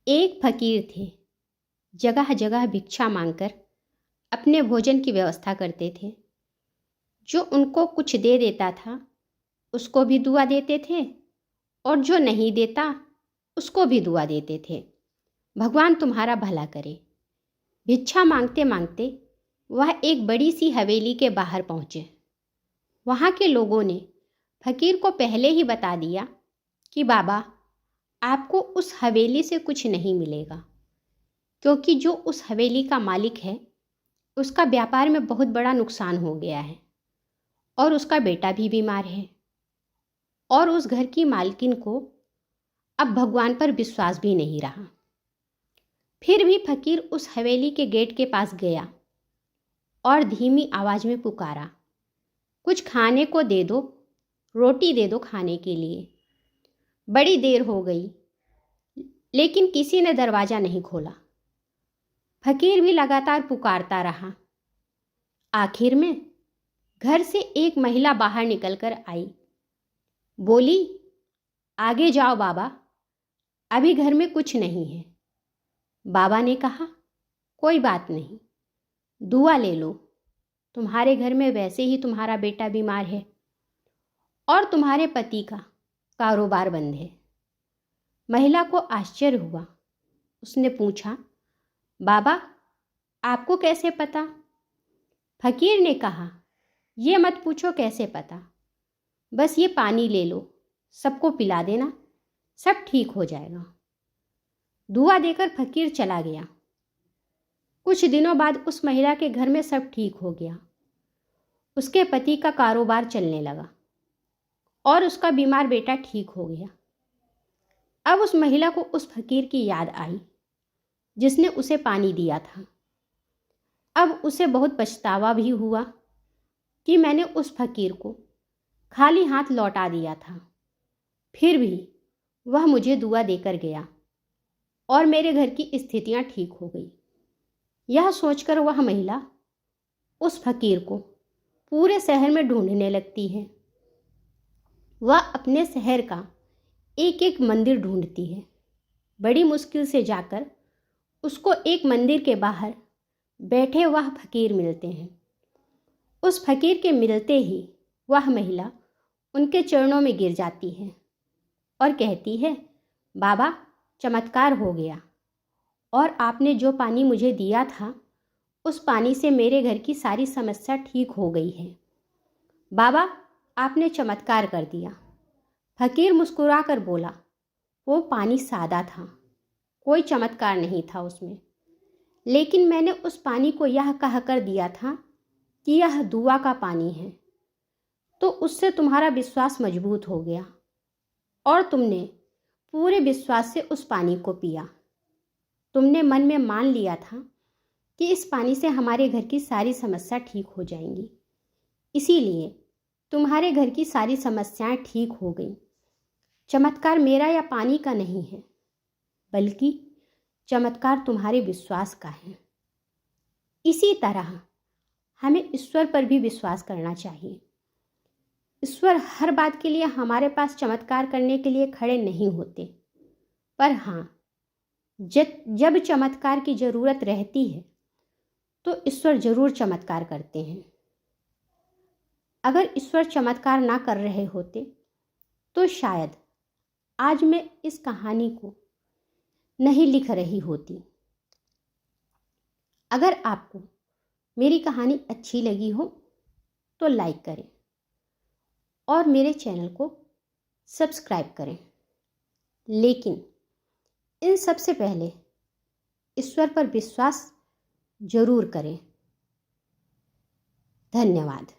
एक फकीर थे, जगह जगह भिक्षा मांगकर अपने भोजन की व्यवस्था करते थे। जो उनको कुछ दे देता था उसको भी दुआ देते थे, और जो नहीं देता उसको भी दुआ देते थे। भगवान तुम्हारा भला करे। भिक्षा मांगते मांगते वह एक बड़ी सी हवेली के बाहर पहुँचे। वहाँ के लोगों ने फकीर को पहले ही बता दिया कि बाबा, आपको उस हवेली से कुछ नहीं मिलेगा, क्योंकि जो उस हवेली का मालिक है उसका व्यापार में बहुत बड़ा नुकसान हो गया है, और उसका बेटा भी बीमार है, और उस घर की मालकिन को अब भगवान पर विश्वास भी नहीं रहा। फिर भी फकीर उस हवेली के गेट के पास गया और धीमी आवाज में पुकारा, कुछ खाने को दे दो, रोटी दे दो खाने के लिए। बड़ी देर हो गई, लेकिन किसी ने दरवाज़ा नहीं खोला। फकीर भी लगातार पुकारता रहा। आखिर में घर से एक महिला बाहर निकलकर आई। बोली, आगे जाओ बाबा, अभी घर में कुछ नहीं है। बाबा ने कहा, कोई बात नहीं, दुआ ले लो। तुम्हारे घर में वैसे ही तुम्हारा बेटा बीमार है और तुम्हारे पति का कारोबार बंद है। महिला को आश्चर्य हुआ। उसने पूछा, बाबा, आपको कैसे पता? फकीर ने कहा, ये मत पूछो कैसे पता, बस ये पानी ले लो, सबको पिला देना, सब ठीक हो जाएगा। दुआ देकर फकीर चला गया। कुछ दिनों बाद उस महिला के घर में सब ठीक हो गया। उसके पति का कारोबार चलने लगा और उसका बीमार बेटा ठीक हो गया। अब उस महिला को उस फकीर की याद आई जिसने उसे पानी दिया था। अब उसे बहुत पछतावा भी हुआ कि मैंने उस फकीर को खाली हाथ लौटा दिया था। फिर भी वह मुझे दुआ देकर गया और मेरे घर की स्थितियां ठीक हो गई। यह सोचकर वह महिला उस फकीर को पूरे शहर में ढूंढने लगती है। वह अपने शहर का एक एक मंदिर ढूंढती है। बड़ी मुश्किल से जाकर उसको एक मंदिर के बाहर बैठे वह फकीर मिलते हैं। उस फकीर के मिलते ही वह महिला उनके चरणों में गिर जाती है और कहती है, बाबा, चमत्कार हो गया, और आपने जो पानी मुझे दिया था उस पानी से मेरे घर की सारी समस्या ठीक हो गई है। बाबा, आपने चमत्कार कर दिया। फकीर मुस्कुरा कर बोला, वो पानी सादा था, कोई चमत्कार नहीं था उसमें, लेकिन मैंने उस पानी को यह कहकर दिया था कि यह दुआ का पानी है, तो उससे तुम्हारा विश्वास मजबूत हो गया और तुमने पूरे विश्वास से उस पानी को पिया। तुमने मन में मान लिया था कि इस पानी से हमारे घर की सारी समस्या ठीक हो जाएंगी, इसीलिए तुम्हारे घर की सारी समस्याएं ठीक हो गई। चमत्कार मेरा या पानी का नहीं है, बल्कि चमत्कार तुम्हारे विश्वास का है। इसी तरह हमें ईश्वर पर भी विश्वास करना चाहिए। ईश्वर हर बात के लिए हमारे पास चमत्कार करने के लिए खड़े नहीं होते, पर हाँ, जब चमत्कार की ज़रूरत रहती है तो ईश्वर ज़रूर चमत्कार करते हैं। अगर ईश्वर चमत्कार ना कर रहे होते तो शायद आज मैं इस कहानी को नहीं लिख रही होती। अगर आपको मेरी कहानी अच्छी लगी हो तो लाइक करें और मेरे चैनल को सब्सक्राइब करें, लेकिन इन सबसे पहले ईश्वर पर विश्वास जरूर करें। धन्यवाद।